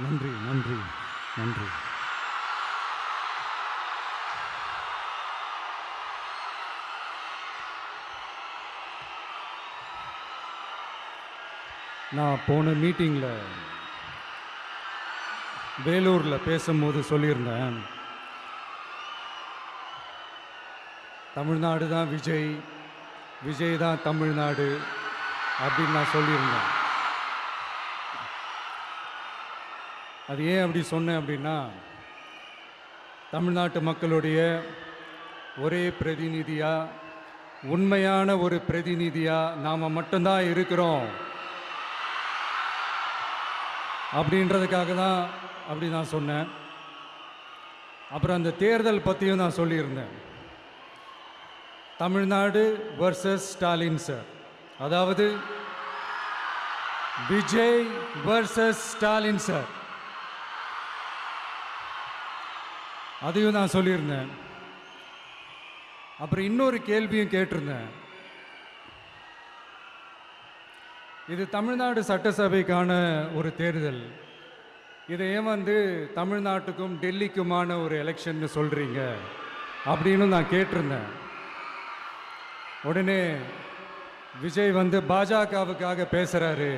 நன்றி நன்றி நன்றி. நான் போன மீட்டிங்கில் வேலூரில் பேசும்போது சொல்லியிருந்தேன், தமிழ்நாடு தான் விஜய், விஜய் தான் தமிழ்நாடு அப்படின்னு நான் சொல்லியிருந்தேன். அது ஏன் அப்படி சொன்னேன் அப்படின்னா, தமிழ்நாட்டு மக்களுடைய ஒரே பிரதிநிதியாக, உண்மையான ஒரு பிரதிநிதியாக நாம் மட்டும்தான் இருக்கிறோம் அப்படின்றதுக்காக தான் அப்படி நான் சொன்னேன். அப்புறம் அந்த தேர்தல் பற்றியும் நான் சொல்லியிருந்தேன். தமிழ்நாடு வர்சஸ் ஸ்டாலின் சார், அதாவது விஜய் வர்சஸ் ஸ்டாலின் சார், அதையும் நான் சொல்லியிருந்தேன். அப்புறம் இன்னொரு கேள்வியும் கேட்டிருந்தேன். இது தமிழ்நாடு சட்டசபைக்கான ஒரு தேர்தல், இதை ஏன் தமிழ்நாட்டுக்கும் டெல்லிக்குமான ஒரு எலெக்ஷன் சொல்கிறீங்க அப்படின்னு நான் கேட்டிருந்தேன். உடனே விஜய் பாஜகவுக்காக பேசுகிறாரு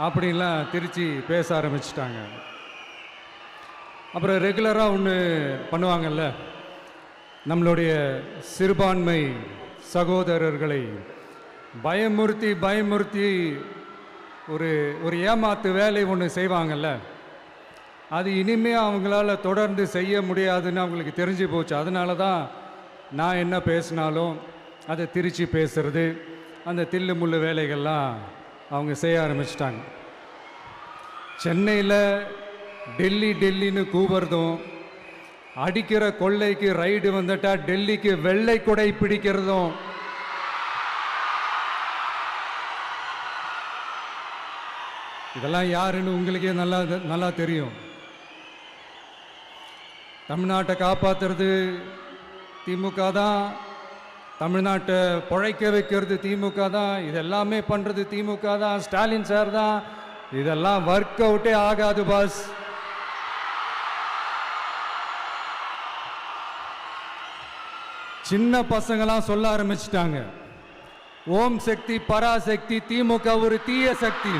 அப்படின்லாம் திருச்சி பேச ஆரம்பிச்சிட்டாங்க. அப்புறம் ரெகுலராக ஒன்று பண்ணுவாங்கல்ல, நம்மளுடைய சிறுபான்மை சகோதரர்களை பயமுறுத்தி பயமுறுத்தி ஒரு ஏமாத்து வேலை ஒன்று செய்வாங்கல்ல, அது இனிமேல் அவங்களால தொடர்ந்து செய்ய முடியாதுன்னு அவங்களுக்கு தெரிஞ்சு போச்சு. அதனால தான் நான் என்ன பேசினாலும் அதை திருச்சி பேசுறது, அந்த தில்லு முள்ளு வேலைகள்லாம் அவங்க செய்ய ஆரம்பிச்சிட்டாங்க. சென்னையில் டெல்லி டெல்லின்னு கூவுறதும், அடிக்கிற கொள்ளைக்கு ரைடு வந்துட்டா டெல்லிக்கு வெள்ளை கொடை பிடிக்கிறதும், இதெல்லாம் யாருன்னு உங்களுக்கே நல்லா தெரியும். தமிழ்நாட்டை காப்பாற்றுறது திமுக தான், தமிழ்நாட்டை பிழைக்க வைக்கிறது திமுக தான், இதெல்லாமே பண்ணுறது திமுக தான், ஸ்டாலின் சார் தான். இதெல்லாம் ஒர்க் அவுட்டே ஆகாது பாஸ். சின்ன பசங்களாம் சொல்ல ஆரம்பிச்சிட்டாங்க, ஓம் சக்தி பராசக்தி, திமுக ஒரு தீய சக்தி.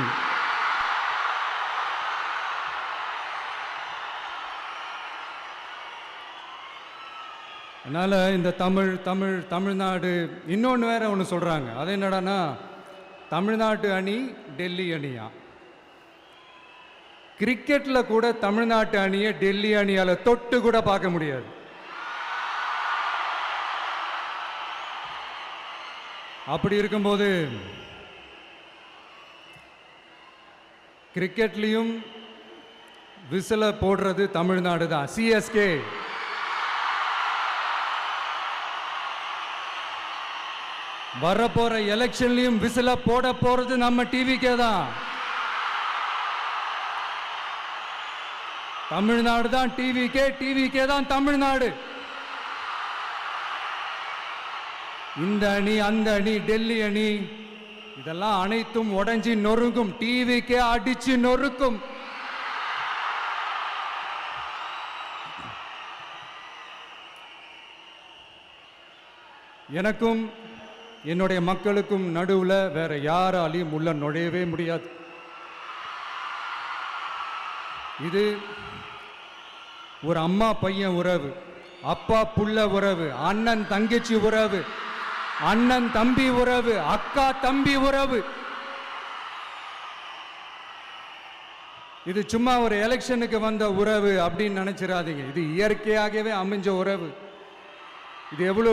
அதனால் இந்த தமிழ்நாடு இன்னொன்று வேற ஒன்று சொல்கிறாங்க. அது என்னடான்னா, தமிழ்நாட்டு அணி டெல்லி அணியா. கிரிக்கெட்டில் கூட தமிழ்நாட்டு அணியை டெல்லி அணியால் தொட்டு கூட பார்க்க முடியாது. அப்படி இருக்கும்போது கிரிக்கெட்லேயும் விசில போடுறது தமிழ்நாடு தான், சிஎஸ்கே. வரப்போற எலெக்ஷன்லையும் விசில போட போறது நம்ம டிவிக்கே தான். தமிழ்நாடு தான் டிவிக்கே, டிவிக்கே தான் தமிழ்நாடு. இந்த அணி அந்த அணி டெல்லி அணி இதெல்லாம் அனைத்தும் உடைஞ்சி நொறுங்கும், டிவிக்கே அடிச்சு நொறுக்கும். எனக்கும் என்னுடைய மக்களுக்கும் நடுவில் வேற யாராலையும் உள்ள நுழையவே முடியாது. இது ஒரு அம்மா பையன் உறவு, அப்பா புள்ள உறவு, அண்ணன் தங்கச்சி உறவு, அண்ணன் தம்பி உறவு, அக்கா தம்பி உறவு. இது சும்மா ஒரு எலெக்ஷனுக்கு வந்த உறவு அப்படின்னு நினைச்சிடாதீங்க. இது இயற்கையாகவே அமைஞ்ச உறவு. இது எவ்வளோ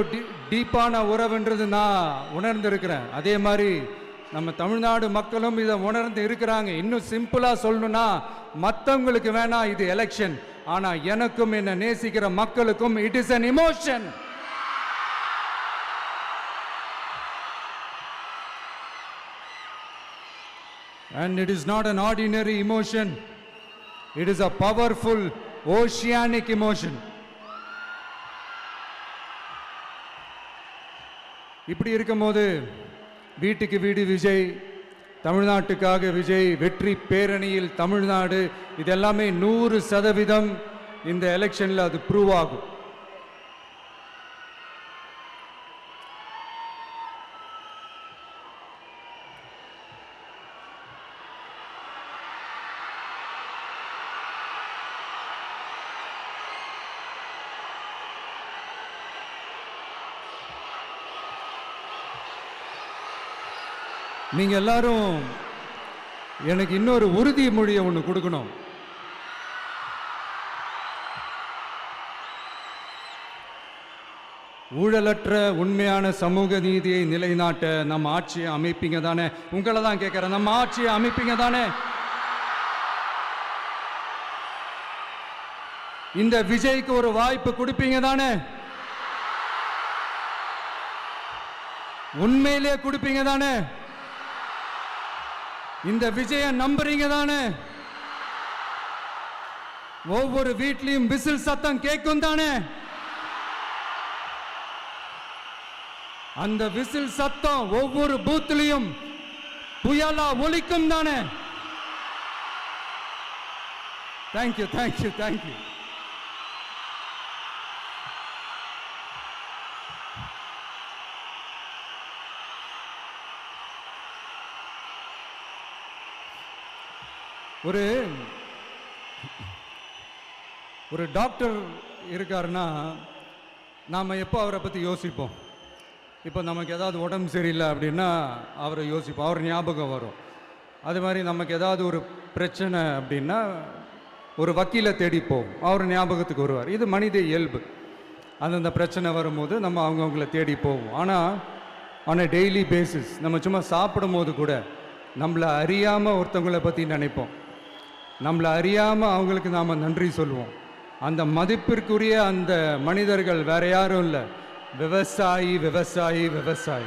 டீப்பான உறவுன்றது நான் உணர்ந்திருக்கிறேன். அதே மாதிரி நம்ம தமிழ்நாடு மக்களும் இதை உணர்ந்து இருக்கிறாங்க. இன்னும் சிம்பிளாக சொல்லணும்னா, மற்றவங்களுக்கு வேணா இது எலெக்ஷன், ஆனால் எனக்கும் என்னை நேசிக்கிற மக்களுக்கும் it is an emotion. And it is not an ordinary emotion. It is a powerful oceanic emotion. இப்படி இருக்கும்போது வீட்டுக்கு வீடு விஜய், தமிழ்நாட்டுக்காக விஜய், வெற்றி பேரணியில் தமிழ்நாடு, இதெல்லாமே 100% இந்த எலெக்ஷன்ல அது ப்ரூவ் ஆகும். நீங்க எல்லாரும் எனக்கு இன்னொரு உறுதிமொழியை ஒன்று கொடுக்கணும். ஊழலற்ற உண்மையான சமூக நீதியை நிலைநாட்ட நம்ம ஆட்சியை அமைப்பீங்க தானே? உங்களை தான் கேட்கிறேன், நம்ம ஆட்சியை அமைப்பீங்க தானே? இந்த விஜய்க்கு ஒரு வாய்ப்பு கொடுப்பீங்க தானே? உண்மையிலே கொடுப்பீங்க தானே? இந்த விஜய நம்புறீங்க தானே? ஒவ்வொரு வீட்லயும் விசில் சத்தம் கேட்கும் தானே? அந்த விசில் சத்தம் ஒவ்வொரு பூத்திலையும் புயலா ஒலிக்கும் தானே? Thank you, thank you, thank you. ஒரு டாக்டர் இருக்காருன்னா நாம் எப்போ அவரை பற்றி யோசிப்போம்? இப்போ நமக்கு ஏதாவது உடம்பு சரியில்லை அப்படின்னா அவரை யோசிப்போம், அவர் ஞாபகம் வரும். அது மாதிரி நமக்கு ஏதாவது ஒரு பிரச்சனை அப்படின்னா ஒரு வக்கீலை தேடிப்போம், அவர் ஞாபகத்துக்கு வருவார். இது மனித இயல்பு. அந்தந்த பிரச்சனை வரும்போது நம்ம அவங்கவுங்கள தேடி போவோம். ஆனால் ஆன் அ டெய்லி பேசிஸ் நம்ம சும்மா சாப்பிடும் போது கூட நம்மளை அறியாமல் ஒருத்தவங்களை பற்றி நினைப்போம், நம்மளை அறியாமல் அவங்களுக்கு நாம் நன்றி சொல்லுவோம். அந்த மதிப்பிற்குரிய அந்த மனிதர்கள் வேற யாரும் இல்லை, விவசாயி, விவசாயி, விவசாயி.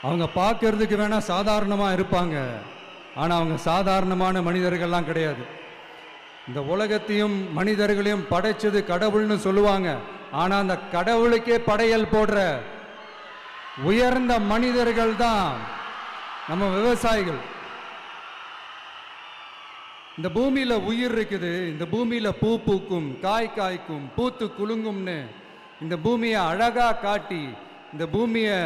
அவங்க பார்க்கறதுக்கு வேணா சாதாரணமாக இருப்பாங்க, ஆனால் அவங்க சாதாரணமான மனிதர்கள்லாம் கிடையாது. இந்த உலகத்தையும் மனிதர்களையும் படைச்சது கடவுள்னு சொல்லுவாங்க, ஆனால் அந்த கடவுளுக்கே படையல் போடுற உயர்ந்த மனிதர்கள் தான் நம்ம விவசாயிகள். இந்த பூமியில உயிர் இருக்குது, இந்த பூமியில பூ பூக்கும், காய் காய்க்கும், பூத்து குலுங்கும்னு இந்த பூமியை அழகா காட்டி இந்த பூமியை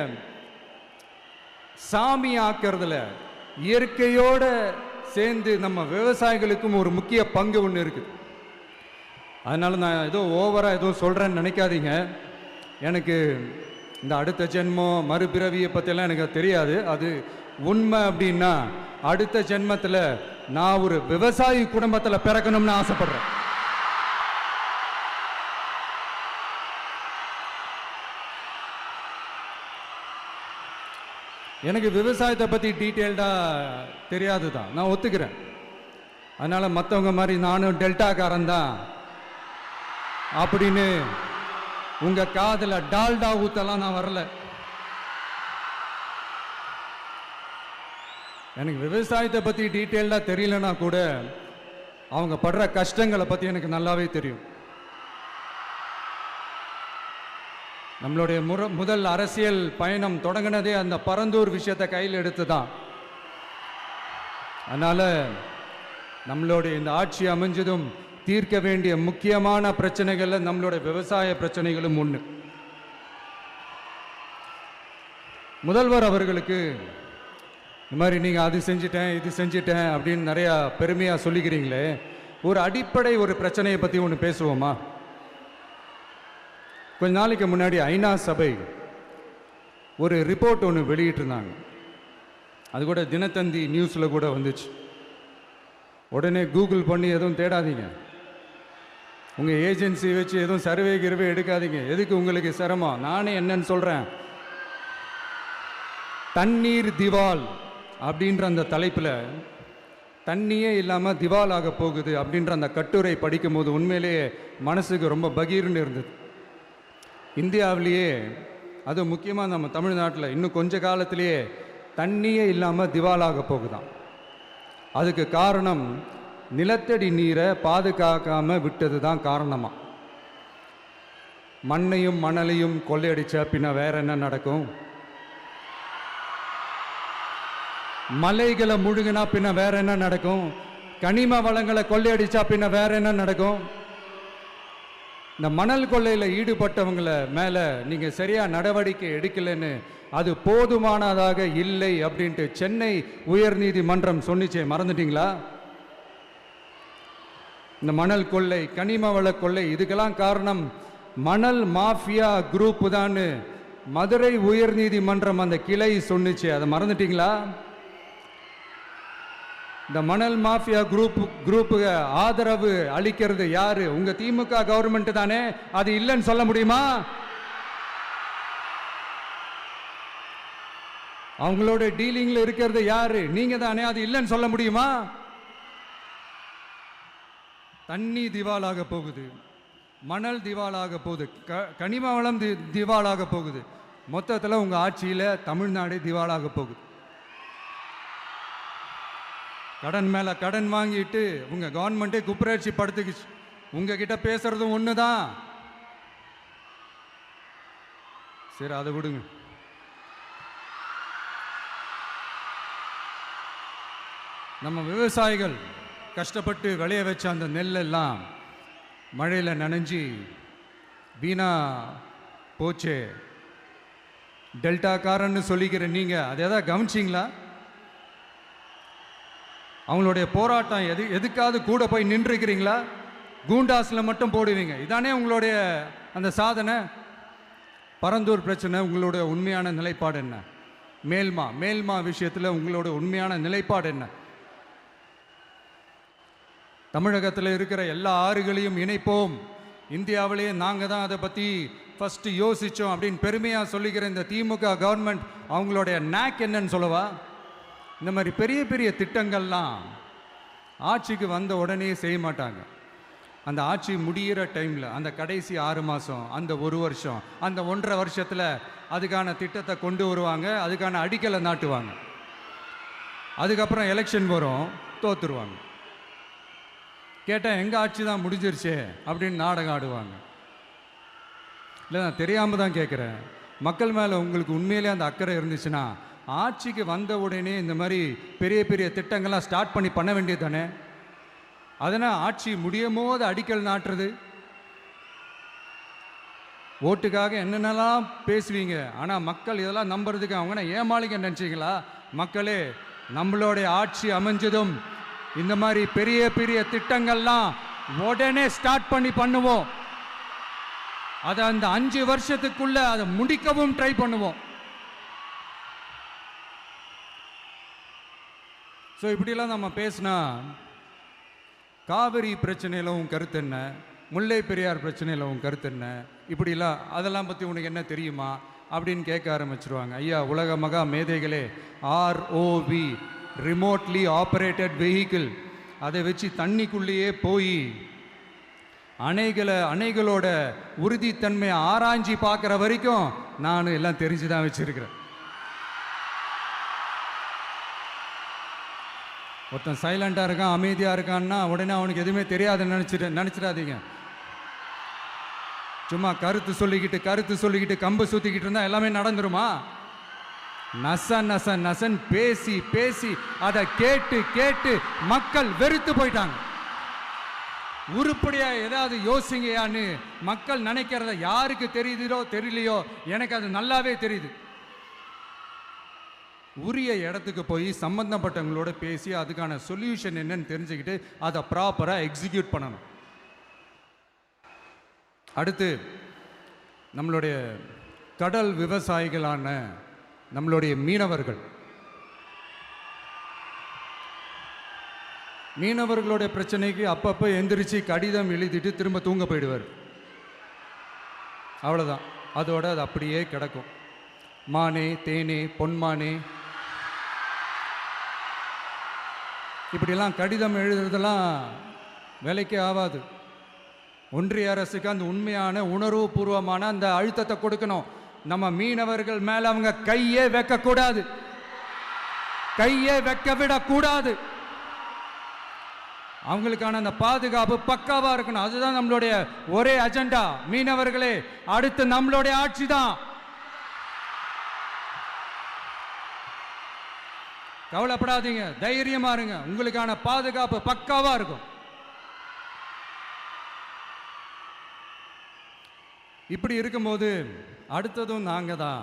சாமி ஆக்கிறதுல இயற்கையோட சேர்ந்து நம்ம விவசாயிகளுக்கும் ஒரு முக்கிய பங்கு ஒன்று இருக்குது. அதனால நான் ஏதோ ஓவரா ஏதோ சொல்றேன்னு நினைக்காதீங்க. எனக்கு இந்த அடுத்த ஜென்மம் மறுபிறவியை பற்றியெல்லாம் எனக்கு தெரியாது. அது உண்மை அப்படின்னா அடுத்த ஜென்மத்தில் நான் ஒரு விவசாயி குடும்பத்தில் பிறக்கணும்னு ஆசைப்படுறேன். எனக்கு விவசாயத்தை பற்றி டீட்டெயில்டாக தெரியாது தான், நான் ஒத்துக்கிறேன். அதனால் மற்றவங்க மாதிரி நானும் டெல்டாக்காரன் தான் அப்படின்னு உங்கள் காதில் டால்டா ஊத்தலாம் நான் வரல. எனக்கு விவசாயத்தை பற்றி டீட்டெயில்டாக தெரியலனா கூட அவங்க படுற கஷ்டங்களை பற்றி எனக்கு நல்லாவே தெரியும். நம்மளுடைய முதல் அரசியல் பயணம் தொடங்கினதே அந்த பரந்தூர் விஷயத்தை கையில் எடுத்து தான். அதனால் நம்மளுடைய இந்த ஆட்சி அமைஞ்சதும் தீர்க்க வேண்டிய முக்கியமான பிரச்சனைகளில் நம்மளுடைய விவசாய பிரச்சனைகளும் ஒன்று. முதல்வர் அவர்களுக்கு இந்த மாதிரி நீங்கள் அது செஞ்சிட்டேன் இது செஞ்சிட்டேன் அப்படின்னு நிறையா பெருமையாக சொல்லிக்கிறீங்களே, ஒரு அடிப்படை ஒரு பிரச்சனையை பற்றி ஒன்று பேசுவோமா? கொஞ்ச நாளைக்கு முன்னாடி ஐநா சபை ஒரு ரிப்போர்ட் ஒன்று வெளியிட்டிருந்தாங்க. அது கூட தினத்தந்தி நியூஸில் கூட வந்துச்சு. உடனே கூகுள் பண்ணி எதுவும் தேடாதீங்க, உங்கள் ஏஜென்சி வச்சு எதுவும் சர்வே கிருவே எடுக்காதீங்க. எதுக்கு உங்களுக்கு சிரமம்? நானே என்னன்னு சொல்கிறேன். தண்ணீர் திவால் அப்படின்ற அந்த தலைப்பில் தண்ணியே இல்லாமல் திவால் ஆக போகுது அப்படின்ற அந்த கட்டுரை படிக்கும் போது உண்மையிலேயே மனசுக்கு ரொம்ப பகீர்னு இருந்தது. இந்தியாவிலேயே அது முக்கியமாக நம்ம தமிழ்நாட்டில் இன்னும் கொஞ்ச காலத்திலேயே தண்ணியே இல்லாமல் திவாலாக போகுதாம். அதுக்கு காரணம் நிலத்தடி நீரை பாதுகாக்காமல் விட்டது தான் காரணமாக. மண்ணையும் மணலையும் கொள்ளையடிச்சா பின்ன வேற என்ன நடக்கும்? மலைகளை முழுகினா பின்ன வேற என்ன நடக்கும்? கனிம வளங்களை கொள்ளையடிச்சா பின்ன வேற என்ன நடக்கும்? இந்த மணல் கொள்ளையில் ஈடுபட்டவங்களை மேலே நீங்கள் சரியாக நடவடிக்கை எடுக்கலைன்னு அது போதுமானதாக இல்லை அப்படின்ட்டு சென்னை உயர்நீதிமன்றம் சொன்னிச்சே, மறந்துட்டீங்களா? இந்த மணல் கொள்ளை, கனிம வள கொள்ளை, இதுக்கெல்லாம் காரணம் மணல் மாஃபியா குரூப் தான் மதுரை உயர்நீதிமன்றம் அந்த கிளை சொன்னிச்சு. அதை மறந்துட்டீங்களா? இந்த மணல் மாஃபியா குரூப்புக்கு ஆதரவு அளிக்கிறது யாரு? உங்க திமுக கவர்மெண்ட் தானே. அது இல்லைன்னு சொல்ல முடியுமா? அவங்களோட டீலிங்ல இருக்கிறது யாரு? நீங்க தானே. அது இல்லைன்னு சொல்ல முடியுமா? தண்ணி திவாலாக போகுது, மணல் திவாலாக போகுது, கனிம வளம் திவாலாக போகுது. மொத்தத்தில் உங்க ஆட்சியில தமிழ்நாடு திவாலாக போகுது. கடன் மேல கடன் வாங்கிட்டு உங்க கவர்மெண்ட்டே குப்பராட்சி படுத்துக்குச்சு. உங்ககிட்ட பேசுறதும் ஒண்ணுதான். சரி, அதை விடுங்க. நம்ம விவசாயிகள் கஷ்டப்பட்டு விளைய வச்ச அந்த நெல்லெல்லாம் மழையில் நனைஞ்சி வீணா போச்சே. டெல்டாக்காரன்னு சொல்லிக்கிற நீங்கள் அதை எதாவது கவனிச்சிங்களா? அவங்களுடைய போராட்டம் எதுக்காவது கூட போய் நின்றுக்கிறீங்களா? கூண்டாஸில் மட்டும் போடுவீங்க. இதானே உங்களுடைய அந்த சாதனை. பரந்தூர் பிரச்சனை, உங்களுடைய உண்மையான நிலைப்பாடு என்ன? மேல்மா விஷயத்தில் உங்களோட உண்மையான நிலைப்பாடு என்ன? தமிழகத்தில் இருக்கிற எல்லா ஆறுகளையும் இணைப்போம், இந்தியாவிலேயே நாங்கள் தான் அதை பற்றி ஃபஸ்ட்டு யோசித்தோம் அப்படின்னு பெருமையாக சொல்லிக்கிற இந்த திமுக கவர்மெண்ட் அவங்களுடைய நாக் என்னன்னு சொல்லவா? இந்த மாதிரி பெரிய பெரிய திட்டங்கள்லாம் ஆட்சிக்கு வந்த உடனே செய்ய மாட்டாங்க. அந்த ஆட்சி முடிகிற டைமில், அந்த கடைசி 6 மாதம், அந்த 1 வருஷம், அந்த 1.5 வருஷத்தில் அதுக்கான திட்டத்தை கொண்டு வருவாங்க, அதுக்கான அடிக்கலை நாட்டுவாங்க. அதுக்கப்புறம் எலெக்ஷன் வரும், தோத்துருவாங்க. கேட்டால் எங்கள் ஆட்சி தான் முடிஞ்சிருச்சே அப்படின்னு நாடகம் ஆடுவாங்க. இல்லை, நான் தெரியாமல் தான் கேட்குறேன். மக்கள் மேலே உங்களுக்கு உண்மையிலே அந்த அக்கறை இருந்துச்சுன்னா ஆட்சிக்கு வந்த உடனே இந்த மாதிரி பெரிய பெரிய திட்டங்கள்லாம் ஸ்டார்ட் பண்ண வேண்டியது தானே. அதனால் ஆட்சி முடியும் போது அடிக்கல் நாட்டுறது. ஓட்டுக்காக என்னென்னலாம் பேசுவீங்க, ஆனால் மக்கள் இதெல்லாம் நம்புறதுக்கு அவங்க ஏமாளிங்க நினச்சிங்களா? மக்களே, நம்மளுடைய ஆட்சி அமைஞ்சதும் இந்த மாதிரி பெரிய பெரிய திட்டங்கள்லாம் உடனே ஸ்டார்ட் பண்ணுவோம். அதை அந்த 5 வருஷத்துக்குள்ள அதை முடிக்கவும் ட்ரை பண்ணுவோம். ஸோ இப்படிலாம் நம்ம பேசினா காவிரி பிரச்சனையில் உன் கருத்து என்ன, முல்லை பெரியார் பிரச்சனையில் உன் கருத்து என்ன, இப்படிலாம் அதெல்லாம் பற்றி உனக்கு என்ன தெரியுமா அப்படின்னு கேட்க ஆரம்பிச்சிருவாங்க. ஐயா, உலக மகா மேதைகளே, ROV, ரிமோட்லி ஆப்ரேட்டட் வெஹிக்கிள், அதை வச்சு தண்ணிக்குள்ளேயே போய் அணைகளோட உறுதித்தன்மையை ஆராய்ச்சி பார்க்குற வரைக்கும் நான் எல்லாம் தெரிஞ்சு தான் வச்சிருக்கிறேன். ஒருத்தன் சைலண்டாக இருக்கான், அமைதியாக இருக்கான்னா உடனே அவனுக்கு எதுவுமே தெரியாதுன்னு நினச்சிடாதீங்க. சும்மா கருத்து சொல்லிக்கிட்டு கம்பு சுற்றிக்கிட்டு இருந்தால் எல்லாமே நடந்துருமா? நசன் பேசி அதை கேட்டு மக்கள் வெறுத்து போயிட்டாங்க. உருப்படியா ஏதாவது யோசிங்கயான்னு மக்கள் நினைக்கிறத யாருக்கு தெரியுதோ தெரியலையோ, எனக்கு அது நல்லாவே தெரியுது. உரிய இடத்துக்கு போய் சம்பந்தப்பட்டவங்களோட பேசி அதுக்கான சொல்யூஷன் என்னன்னு தெரிஞ்சுக்கிட்டு அதை ப்ராப்பராக எக்ஸிக்யூட் பண்ணணும். அடுத்து, நம்மளுடைய கடல் விவசாயிகளான நம்மளுடைய மீனவர்களுடைய பிரச்சனைக்கு அப்பப்போ எந்திரிச்சு கடிதம் எழுதிட்டு திரும்ப தூங்க போயிடுவார். அவ்வளோதான், அதோட அது அப்படியே கிடக்கும். மானே, தேனே, பொன்மானே, இப்படிலாம் கடிதம் எழுதுறதெல்லாம் வேலைக்கே ஆகாது. ஒன்றிய அரசுக்கு அந்த உண்மையான உணர்வுபூர்வமான அந்த அழுத்தத்தை கொடுக்கணும். நம்ம மீனவர்கள் மேல அவங்க கையே வைக்க கூடாது, கையே வைக்க விடக்கூடாது. அவங்களுக்கான அந்த பாதுகாப்பு பக்காவா இருக்கணும். அதுதான் நம்மளுடைய ஒரே அஜெண்டா. மீனவர்களே, அடுத்து நம்மளுடைய ஆட்சி தான். கவலைப்படாதீங்க, தைரியமா இருங்க. உங்களுக்கான பாதுகாப்பு பக்காவா இருக்கும். இப்படி இருக்கும்போது அடுத்ததும் நாங்க தான்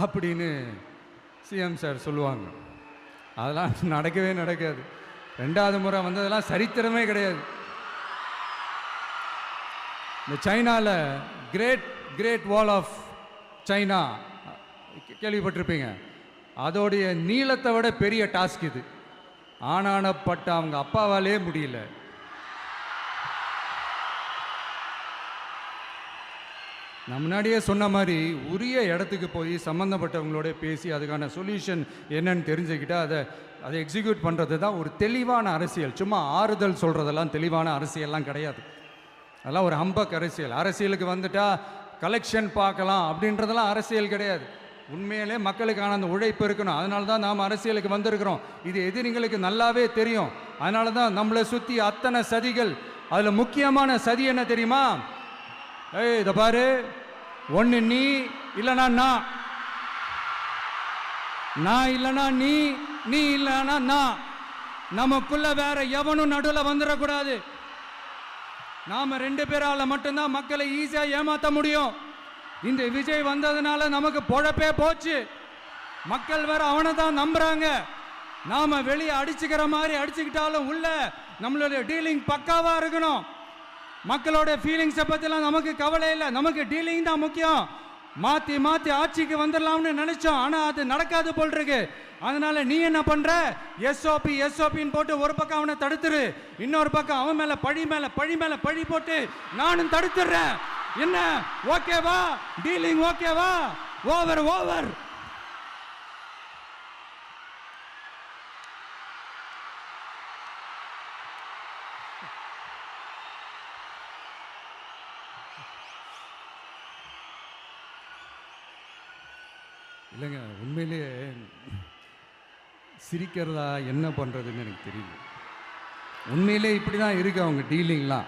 அப்படின்னு சிஎம் சார் சொல்லுவாங்க. அதெல்லாம் நடக்கவே நடக்காது. 2வது முறை வந்ததெல்லாம் சரித்திரமே கிடையாது. இந்த சைனாவில் கிரேட் வால் ஆஃப் சைனா கேள்விப்பட்டிருப்பீங்க. அதோடைய நீளத்தை விட பெரிய டாஸ்க் இது. ஆனானப்பட்ட அவங்க அப்பாவாலே முடியல. நான் முன்னாடியே சொன்ன மாதிரி உரிய இடத்துக்கு போய் சம்மந்தப்பட்டவங்களோட பேசி அதுக்கான சொல்யூஷன் என்னன்னு தெரிஞ்சுக்கிட்டா அதை எக்ஸிக்யூட் பண்ணுறது தான் ஒரு தெளிவான அரசியல். சும்மா ஆறுதல் சொல்கிறதெல்லாம் தெளிவான அரசியல்லாம் கிடையாது. அதெல்லாம் ஒரு ஹம்பக் அரசியல். அரசியலுக்கு வந்துட்டா கலெக்ஷன் பார்க்கலாம் அப்படின்றதெல்லாம் அரசியல் கிடையாது. உண்மையிலே மக்களுக்கான அந்த உழைப்பு இருக்கணும். அதனால தான் நாம் அரசியலுக்கு வந்திருக்கிறோம். இது எதிரிங்களுக்கு நல்லாவே தெரியும். அதனால தான் நம்மளை சுற்றி அத்தனை சதிகள். அதில் முக்கியமான சதி என்ன தெரியுமா? இதை பாரு, ஒன்று நீ இல்லைனா நான் இல்லைனா நீ இல்லைனா நான். நமக்குள்ள வேற எவனும் நடுவில் வந்துடக்கூடாது. நாம 2 பேரால மட்டும்தான் மக்களை ஈஸியா ஏமாத்த முடியும். இந்த விஜய் வந்ததுனால நமக்கு பொழப்பே போச்சு. மக்கள் வேற அவனை தான் நம்புறாங்க. நாம வெளியே அடிச்சுக்கிற மாதிரி அடிச்சுக்கிட்டாலும் உள்ள நம்மளுடைய டீலிங் பக்காவா இருக்கணும். மக்களோட ஃபீலிங்ஸை பற்றிலாம் நமக்கு கவலை இல்லை. நமக்கு டீலிங் தான் முக்கியம். மாற்றி ஆட்சிக்கு வந்துடலாம்னு நினைச்சோம். ஆனால் அது நடக்காது போல் இருக்கு. அதனால நீ என்ன பண்ற? எஸ்ஓபின்னு போட்டு ஒரு பக்கம் அவனை தடுத்துரு, இன்னொரு பக்கம் அவன் மேல பழி போட்டு நானும் தடுத்துடுறேன். என்ன ஓகேவா? டீலிங் ஓகேவா? ஓவர். இல்லைங்க, உண்மையிலேயே சிரிக்கிறதா என்ன பண்ணுறதுன்னு எனக்கு தெரியல. உண்மையிலே இப்படி தான் இருக்கு அவங்க டீலிங்லாம்.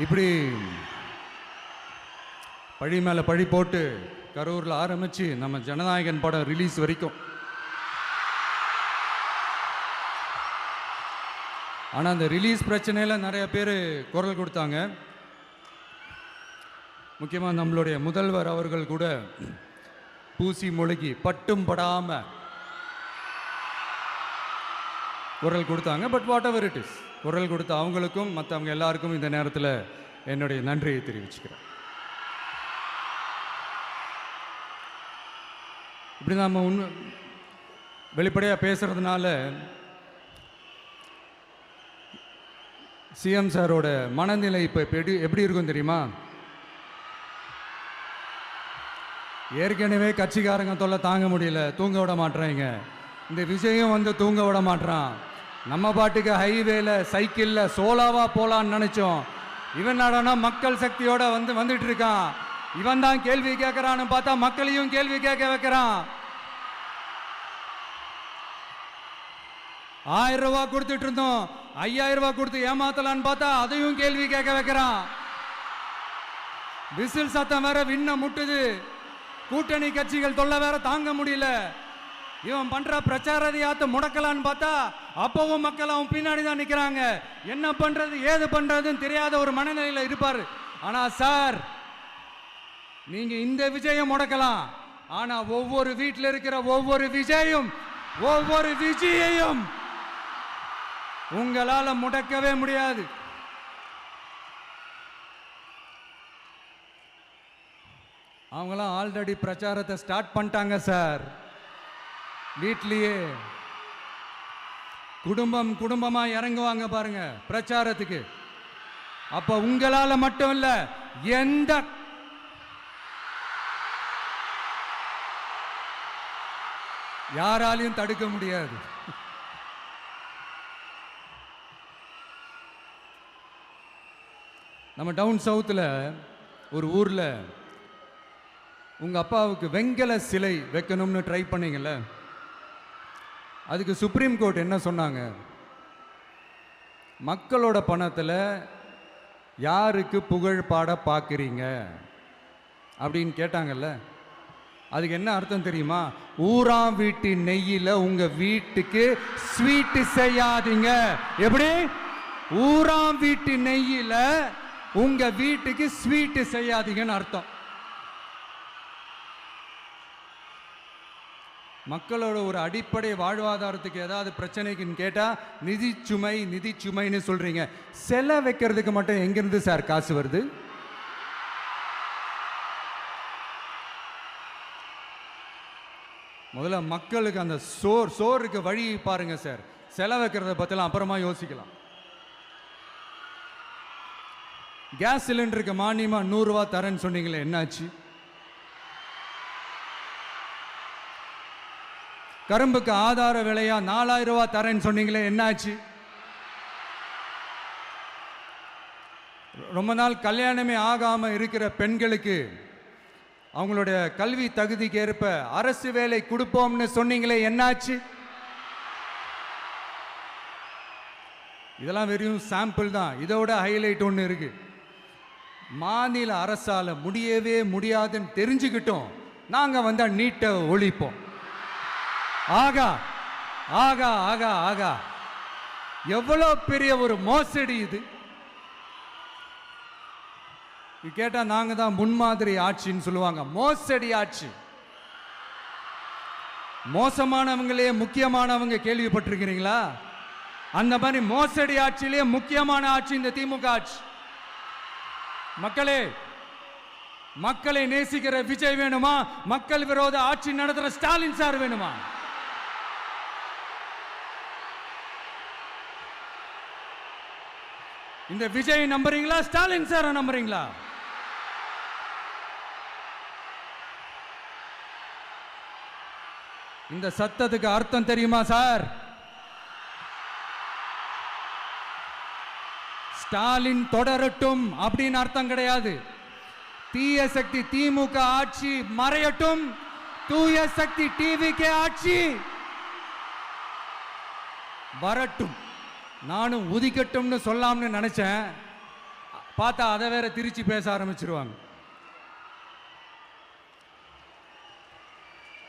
இப்படி பழி மேலே பழி போட்டு கரூரில் ஆரம்பித்து நம்ம ஜனநாயகன் படம் ரிலீஸ் வரைக்கும். ஆனால் அந்த ரிலீஸ் பிரச்சனையில் நிறைய பேர் குரல் கொடுத்தாங்க. முக்கியமாக நம்மளுடைய முதல்வர் அவர்கள் கூட பூசி மொழிகி பட்டும் படாமல் குரல் கொடுத்தாங்க. But what ever it is, குரல் கொடுத்த அவங்களுக்கும் மற்றவங்க எல்லாருக்கும் இந்த நேரத்தில் என்னுடைய நன்றியை தெரிவிச்சுக்கிறேன். இப்படி நம்ம வெளிப்படையாக பேசுறதுனால சிஎம் சாரோட மனநிலை இப்போ எப்படி இருக்கும் தெரியுமா? ஏற்கனவே கட்சிக்காரங்க தொல்லை தாங்க முடியல, தூங்க விட மாட்டேறாங்க. இந்த விஜயம் வந்து தூங்க விட மாட்டான். நம்ம பாட்டுக்கு ஹைவேல சைக்கிளில் சோலாவா போலான்னு நினைச்சோம். இவன் நாடனா மக்கள் சக்தியோட வந்துட்டு இருக்கான். இவன் தான் கேள்வி கேட்கறான்னு பார்த்தா மக்களையும் கேள்வி கேட்க வைக்கிறான். 1000 ரூபாய் கொடுத்துட்டு இருந்தோம், 5000 ரூபாய் கொடுத்து ஏமாத்தலான்னு பார்த்தா அதையும் கேள்வி கேட்க வைக்கிறான். விசில் சத்தம் வேற விண்ண முட்டுது. கூட்டணி கட்சிகள் தொல்லை வேற தாங்க முடியல. இவன் பண்ற பிரச்சாரத்தையாத்த முடக்கலான்னு பார்த்தா அப்பவும் மக்கள் அவன் பின்னாடி தான் நிக்கிறாங்க. என்ன பண்றது ஏது பண்றதுன்னு தெரியாத ஒரு மனநிலையில இருப்பாரு. ஆனா சார், நீங்க இந்த விஜயம் முடக்கலாம். ஆனா ஒவ்வொரு வீட்டில் இருக்கிற ஒவ்வொரு விஜயையும் உங்களால முடக்கவே முடியாது. அவங்களாம் ஆல்ரெடி பிரச்சாரத்தை ஸ்டார்ட் பண்ணிட்டாங்க சார். வீட்லயே குடும்பமா இறங்குவாங்க பாருங்க பிரச்சாரத்துக்கு. அப்ப உங்களால மட்டும் இல்ல, எந்த யாராலையும் தடுக்க முடியாது. நம்ம டவுன் சவுத்தில் ஒரு ஊர்ல உங்க அப்பாவுக்கு வெங்கல சிலை வைக்கணும்னு ட்ரை பண்ணீங்கல்ல, அதுக்கு சுப்ரீம் கோர்ட் என்ன சொன்னாங்க? மக்களோட பணத்தில் யாருக்கு புகழ் பாட பார்க்குறீங்க அப்படின்னு கேட்டாங்கல்ல. அதுக்கு என்ன அர்த்தம் தெரியுமா? ஊராம் வீட்டு நெய்யில் உங்க வீட்டுக்கு ஸ்வீட் செய்யாதீங்க. எப்படி? ஊராம் வீட்டு நெய்யில் உங்க வீட்டுக்கு ஸ்வீட் செய்யாதீங்கன்னு அர்த்தம். மக்களோட ஒரு அடிப்படை வாழ்வாதாரத்துக்கு ஏதாவது பிரச்சனைக்குன்னு கேட்டா நிதி சுமைன்னு சொல்றீங்க. செலை வைக்கிறதுக்கு மட்டும் எங்கிருந்து சார் காசு வருது? முதல்ல மக்களுக்கு அந்த சோறுக்கு வழி பாருங்க சார். செலை வைக்கிறத பத்திலாம் அப்புறமா யோசிக்கலாம். கேஸ் சிலிண்டருக்கு மானியமா 100 ரூபாய் தரேன்னு சொன்னீங்களே, என்னாச்சு? கரும்புக்கு ஆதார விலையா 4000 ரூபாய் தரேன்னு சொன்னீங்களே, என்னாச்சு? ரொம்ப நாள் கல்யாணமே ஆகாம இருக்கிற பெண்களுக்கு அவங்களுடைய கல்வி தகுதிக்கு ஏற்ப அரசு வேலை கொடுப்போம்னு சொன்னீங்களே, என்னாச்சு? இதெல்லாம் வெறும் சாம்பிள் தான். இதோட ஹைலைட் ஒன்று இருக்கு. மாநில அரசால முடியவே முடியாதுன்னு தெரிஞ்சுக்கிட்டோம், நாங்க வந்தா நீட்டை ஒழிப்போம். ஆகா ஆகா ஆகா ஆகா, எவ்வளவு பெரிய ஒரு மோசடி இது! கேட்டா நாங்க தான் முன்மாதிரி ஆட்சின்னு சொல்லுவாங்க. மோசடி ஆட்சி. மோசமானவங்களே முக்கியமானவங்க கேள்விப்பட்டிருக்கிறீங்களா? அந்த மாதிரி மோசடி ஆட்சியிலேயே முக்கியமான ஆட்சி இந்த திமுக ஆட்சி. மக்களே, மக்களை நேசிக்கிற விஜய் வேணுமா? மக்கள் விரோத ஆட்சி நடத்துற ஸ்டாலின் சார் வேணுமா? இந்த விஜய் நம்புறீங்களா? ஸ்டாலின் சார் நம்புறீங்களா? இந்த சத்தத்துக்கு அர்த்தம் தெரியுமா சார்? ஸ்டாலின் தொடரட்டும் அப்படின்னு அர்த்தம் கிடையாது. தீய சக்தி திமுக ஆட்சி மறையட்டும், தூய சக்தி டிவிகே ஆட்சி வரட்டும். நானும் உதிக்கட்டும்னு சொல்லாம்னு நினைச்சேன், பார்த்தா அதை வேற திருச்சி பேச ஆரம்பிச்சிருவாங்க.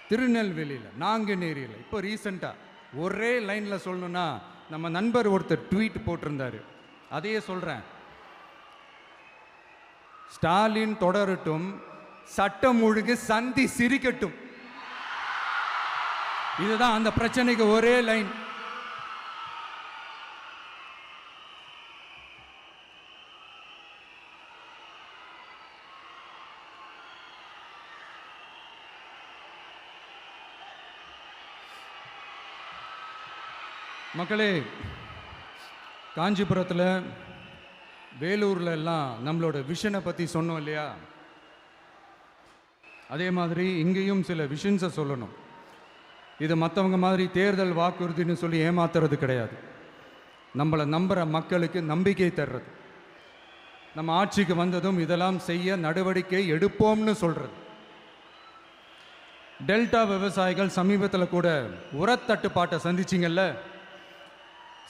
திருநெல்வேலியில், நாங்குநேரியில் இப்போ ரீசெண்டா ஒரே லைன்ல சொல்லணும்னா, நம்ம நண்பர் ஒருத்தர் ட்வீட் போட்டிருந்தாரு, அதையே சொல்றேன். ஸ்டாலின் தொடரட்டும், சட்டம் ஒழுங்கு சந்தி சிரிக்கட்டும். இதுதான் அந்த பிரச்சனைக்கு ஒரே லைன். மக்களே, காஞ்சிபுரத்தில், வேலூர்ல எல்லாம் நம்மளோட விஷனை பற்றி சொன்னோம் இல்லையா? அதே மாதிரி இங்கேயும் சில விஷன்ஸை சொல்லணும். இது மற்றவங்க மாதிரி தேர்தல் வாக்குறுதின்னு சொல்லி ஏமாத்துறது கிடையாது. நம்மளை நம்புகிற மக்களுக்கு நம்பிக்கை தர்றது. நம்ம ஆட்சிக்கு வந்ததும் இதெல்லாம் செய்ய நடவடிக்கை எடுப்போம்னு சொல்கிறது. டெல்டா விவசாயிகள் சமீபத்தில் கூட உரத்தட்டுப்பாட்டை சந்திச்சிங்கல்ல.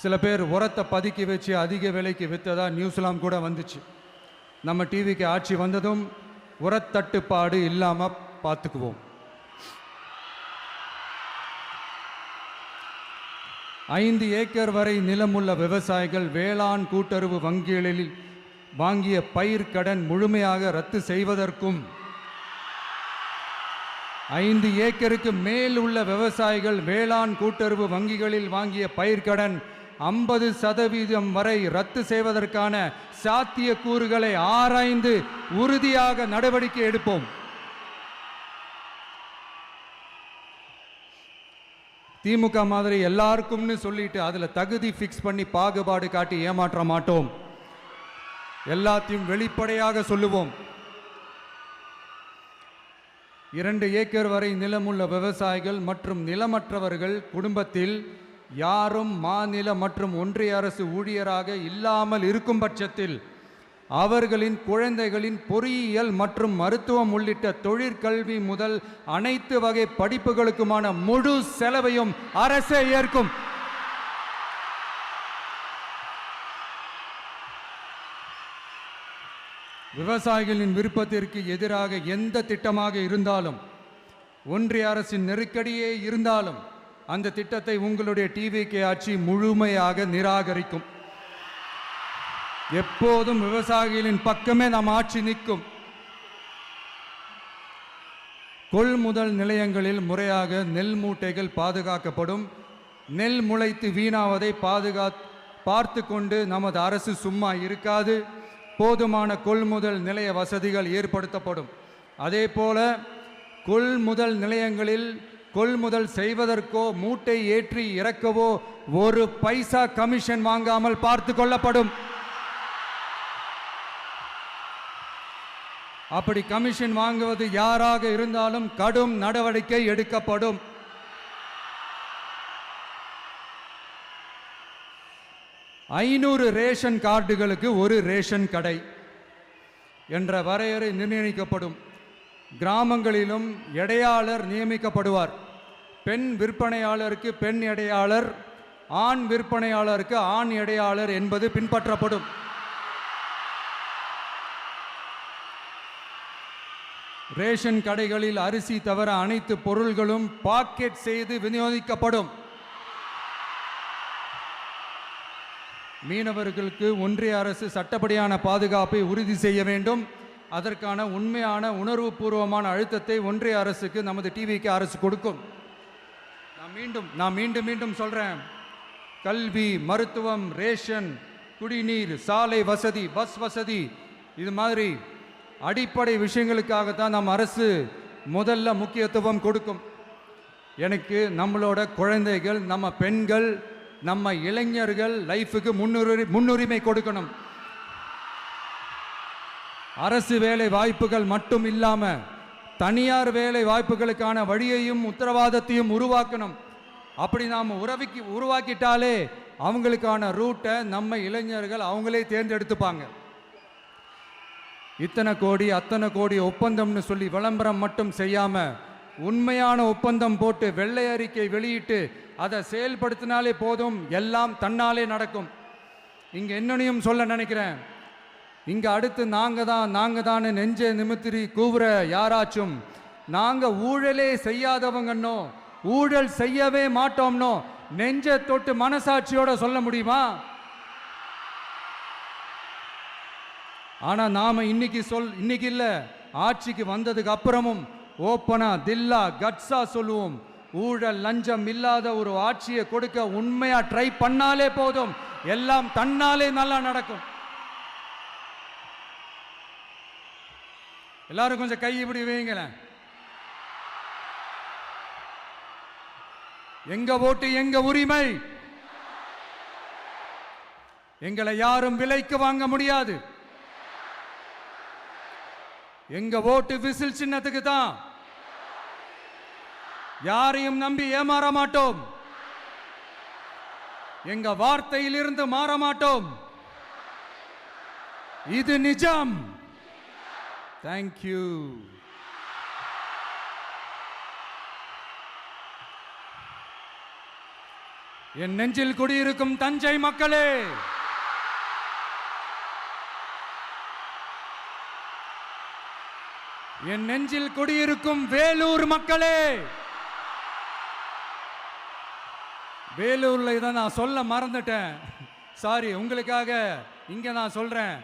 சில பேர் உரத்தை பதுக்கி வச்சு அதிக விலைக்கு விற்றதா நியூஸ்லாம் கூட வந்துச்சு. நம்ம டிவிக்கு ஆட்சி வந்ததும் உரத்தட்டுப்பாடு இல்லாமல் பார்த்துக்குவோம். 5 ஏக்கர் வரை நிலமுள்ள விவசாயிகள் வேளாண் கூட்டுறவு வங்கிகளில் வாங்கிய பயிர் கடன் முழுமையாக ரத்து செய்வதற்கும், 5 ஏக்கருக்கு மேல் உள்ள விவசாயிகள் வேளாண் கூட்டுறவு வங்கிகளில் வாங்கிய பயிர்க்கடன் 50% வரை ரத்து செய்வதற்கான சாத்திய கூறுகளை ஆராய்ந்து உறுதியாக நடவடிக்கை எடுப்போம். திமுக மாதிரி எல்லாருக்கும்னு சொல்லிட்டு அதுல தகுதி ஃபிக்ஸ் பண்ணி பாகுபாடு காட்டி ஏமாற்ற மாட்டோம். எல்லாத்தையும் வெளிப்படையாக சொல்லுவோம். 2 ஏக்கர் வரை நிலமுள்ள விவசாயிகள் மற்றும் நிலமற்றவர்கள் குடும்பத்தில் யாரும் மாநில மற்றும் ஒன்றிய அரசு ஊழியராக இல்லாமல் இருக்கும் பட்சத்தில் அவர்களின் குழந்தைகளின் பொறியியல் மற்றும் மருத்துவம் உள்ளிட்ட தொழிற்கல்வி முதல் அனைத்து வகை படிப்புகளுக்குமான முழு செலவையும் அரசே ஏற்கும். விவசாயிகளின் விருப்பத்திற்கு எதிராக எந்த திட்டமாக இருந்தாலும், ஒன்றிய அரசின் நெருக்கடியே இருந்தாலும் அந்த திட்டத்தை உங்களுடைய டிவிகே ஆட்சி முழுமையாக நிராகரிக்கும். எப்போதும் விவசாயிகளின் பக்கமே நம் ஆட்சி நிற்கும். கொள்முதல் நிலையங்களில் முறையாக நெல் மூட்டைகள் பாதுகாக்கப்படும். நெல் முளைத்து வீணாவதை பார்த்து கொண்டு நமது அரசு சும்மா இருக்காது. போதுமான கொள்முதல் நிலைய வசதிகள் ஏற்படுத்தப்படும். அதே போல கொள்முதல் நிலையங்களில் கொள்முதல் செய்வதற்கோ மூட்டை ஏற்றி இறக்கவோ ஒரு பைசா கமிஷன் வாங்காமல் பார்த்து கொள்ளப்படும். அப்படி கமிஷன் வாங்குவது யாராக இருந்தாலும் கடும் நடவடிக்கை எடுக்கப்படும். ஐநூறு ரேஷன் கார்டுகளுக்கு ஒரு ரேஷன் கடை என்ற வரையறை நிர்ணயிக்கப்படும். கிராமங்களிலும் எடையாளர் நியமிக்கப்படுவார். பெண் விற்பனையாளருக்கு பெண் எடையாளர், ஆண் விற்பனையாளருக்கு ஆண் எடையாளர் என்பது பின்பற்றப்படும். ரேஷன் கடைகளில் அரிசி தவிர அனைத்து பொருள்களும் பாக்கெட் செய்து விநியோகிக்கப்படும். மீனவர்களுக்கு ஒன்றிய அரசு சட்டப்படியான பாதுகாப்பை உறுதி செய்ய வேண்டும். அதற்கான உண்மையான உணர்வுபூர்வமான அழுத்தத்தை ஒன்றிய அரசுக்கு நமது டிவிக்கு அரசு கொடுக்கும். நான் மீண்டும் சொல்றேன். கல்வி, மருத்துவம், ரேஷன், குடிநீர், சாலை வசதி, பஸ் வசதி, இது மாதிரி அடிப்படை விஷயங்களுக்காகத்தான் நம் அரசு முதல்ல முக்கியத்துவம் கொடுக்கும். எனக்கு நம்மளோட குழந்தைகள், நம்ம பெண்கள், நம்ம இளைஞர்கள் லைஃபுக்கு முன்னுரிமை கொடுக்கணும். அரசு வேலை வாய்ப்புகள் மட்டும் இல்லாம தனியார் வேலை வாய்ப்புகளுக்கான வழியையும் உத்தரவாதத்தையும் உருவாக்கணும். அப்படி நாம் உருவாக்கிட்டாலே அவங்களுக்கான ரூட்டை நம்ம இளைஞர்கள் அவங்களே தேர்ந்தெடுத்துப்பாங்க. இத்தனை கோடி அத்தனை கோடி ஒப்பந்தம்னு சொல்லி விளம்பரம் மட்டும் செய்யாம உண்மையான ஒப்பந்தம் போட்டு வெள்ளை அறிக்கை வெளியிட்டு அதை செயல்படுத்தினாலே போதும், எல்லாம் தன்னாலே நடக்கும். இங்க என்னனையும் சொல்ல நினைக்கிறேன். இங்க அடுத்து நாங்க தான் நெஞ்சை நிமித்திரி கூவுற யாராச்சும் நாங்க ஊழலே செய்யாதவங்கன்னோ ஊழல் செய்யவே மாட்டோம்னோ நெஞ்சை தொட்டு மனசாட்சியோட சொல்ல முடியுமா? ஆனா நாம இன்னைக்கு இல்ல, ஆட்சிக்கு வந்ததுக்கு அப்புறமும் ஓப்பனா தில்லா கட்ஸா சொல்லுவோம். ஊழல் லஞ்சம் இல்லாத ஒரு ஆட்சியை கொடுக்க உண்மையா ட்ரை பண்ணாலே போதும், எல்லாம் தன்னாலே நல்லா நடக்கும். எல்லாரும் கொஞ்சம் கை இப்படி வைங்களேன். எங்க ஓட்டு எங்க உரிமை. எங்களை யாரும் விலைக்கு வாங்க முடியாது. எங்க ஓட்டு விசில் சின்னத்துக்கு தான். யாரையும் நம்பி ஏமாற மாட்டோம். எங்க வார்த்தையிலிருந்து மாற மாட்டோம். இது நிஜம். தேங்க்யூ. என் நெஞ்சில் குடியிருக்கும் தஞ்சை மக்களே, என் நெஞ்சில் குடியிருக்கும் வேலூர் மக்களே, வேலூர்ல இதை நான் சொல்ல மறந்துட்டேன், சாரி. உங்களுக்காக இங்க நான் சொல்றேன்.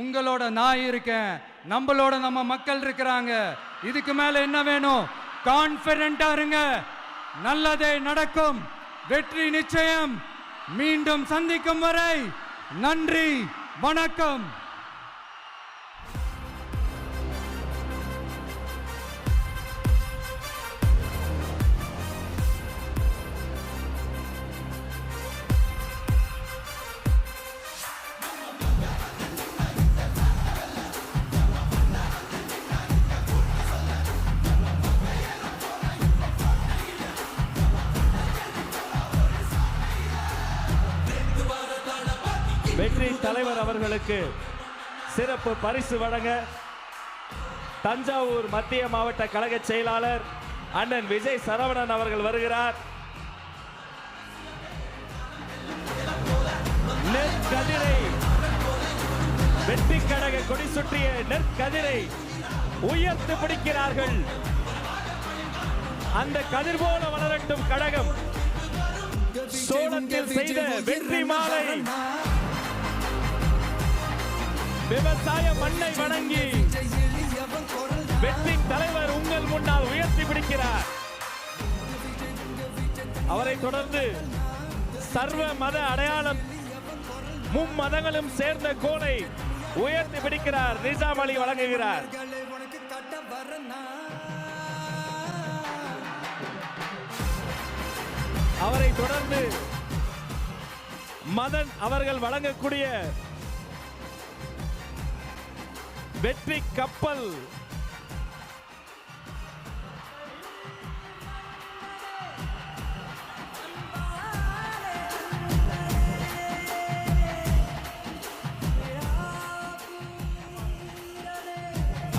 உங்களோட நான் இருக்கேன், நம்மளோட நம்ம மக்கள் இருக்கிறாங்க. இதுக்கு மேல என்ன வேணும்? கான்பிடென்ட்டா இருங்க, நல்லதே நடக்கும், வெற்றி நிச்சயம். மீண்டும் சந்திக்கும் வரை நன்றி, வணக்கம். வெற்றி தலைவர் அவர்களுக்கு சிறப்பு பரிசு வழங்க தஞ்சாவூர் மத்திய மாவட்ட கழக செயலாளர் அண்ணன் விஜய் சரவணன் அவர்கள் வருகிறார். நெற்கதிரை வெற்றி கழக கொடி சுற்றிய நெற்கதிரை உயர்த்து பிடிக்கிறார்கள். அந்த கதிர் போல வளரட்டும் கழகம். சோளத்தில் செய்த வெற்றி மாலை விவசாய மண்ணை வணங்கி வெற்றி தலைவர் உங்கள் முன்னால் உயர்த்தி பிடிக்கிறார். அவரை தொடர்ந்து சர்வ மத அடையாளம் மும்மதங்களும் சேர்ந்த கோலை உயர்த்தி பிடிக்கிறார். நிசாம் அலி வழங்குகிறார். அவரை தொடர்ந்து மதன் அவர்கள் வழங்கக்கூடிய வெற்றி கப்பல்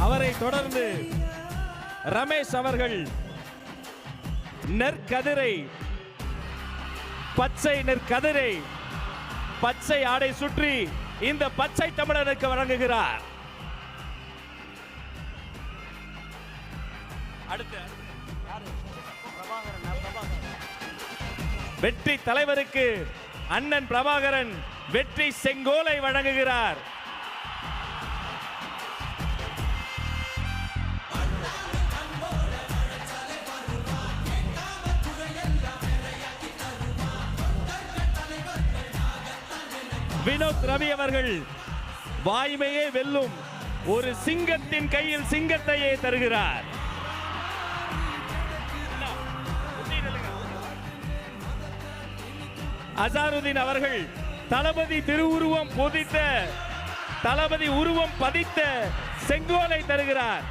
அவரை தொடர்ந்து ரமேஷ் அவர்கள் நெற்கதிரை பச்சை நெற்கதிரை பச்சை ஆடை சுற்றி இந்த பச்சை தமிழனுக்கு வழங்குகிறார். வெற்றி தலைவருக்கு அண்ணன் பிரபாகரன் வெற்றி செங்கோலை வழங்குகிறார். வினோத் ரவி அவர்கள் வாய்மையே வெல்லும் ஒரு சிங்கத்தின் கையில் சிங்கத்தையே தருகிறார். அசாருதீன் அவர்கள் தளபதி திருவுருவம் பொதித்த தளபதி உருவம் பதித்த செங்கோலை தருகிறார்.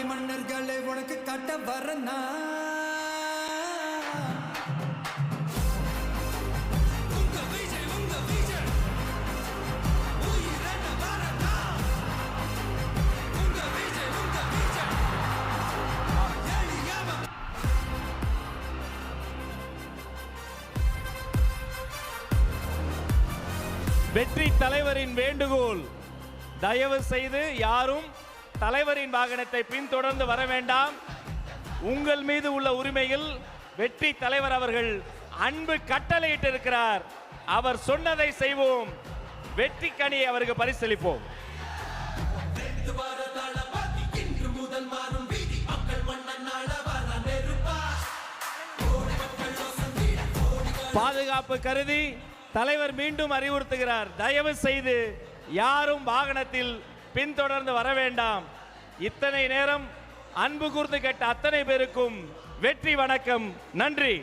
மன்னர்களை உனக்கு கட்ட வரனா வெற்றி தலைவரின் வேண்டுகோள், தயவு செய்து யாரும் தலைவரின் வாகனத்தை பின்தொடர்ந்து வர வேண்டாம். உங்கள் மீது உள்ள உரிமையில் வெற்றி தலைவர் அவர்கள் அன்பு கட்டளையிட்டு இருக்கிறார். அவர் சொன்னதை செய்வோம். வெற்றி கனியை அவருக்கு பரிசளிப்போம். பாதுகாப்பு கருதி தலைவர் மீண்டும் அறிவுறுத்துகிறார், தயவு செய்து யாரும் வாகனத்தில் பின்தொடர்ந்து வர வேண்டாம். இத்தனை நேரம் அன்பு கூர்ந்து கேட்ட அத்தனை பேருக்கும் வெற்றி வணக்கம், நன்றி.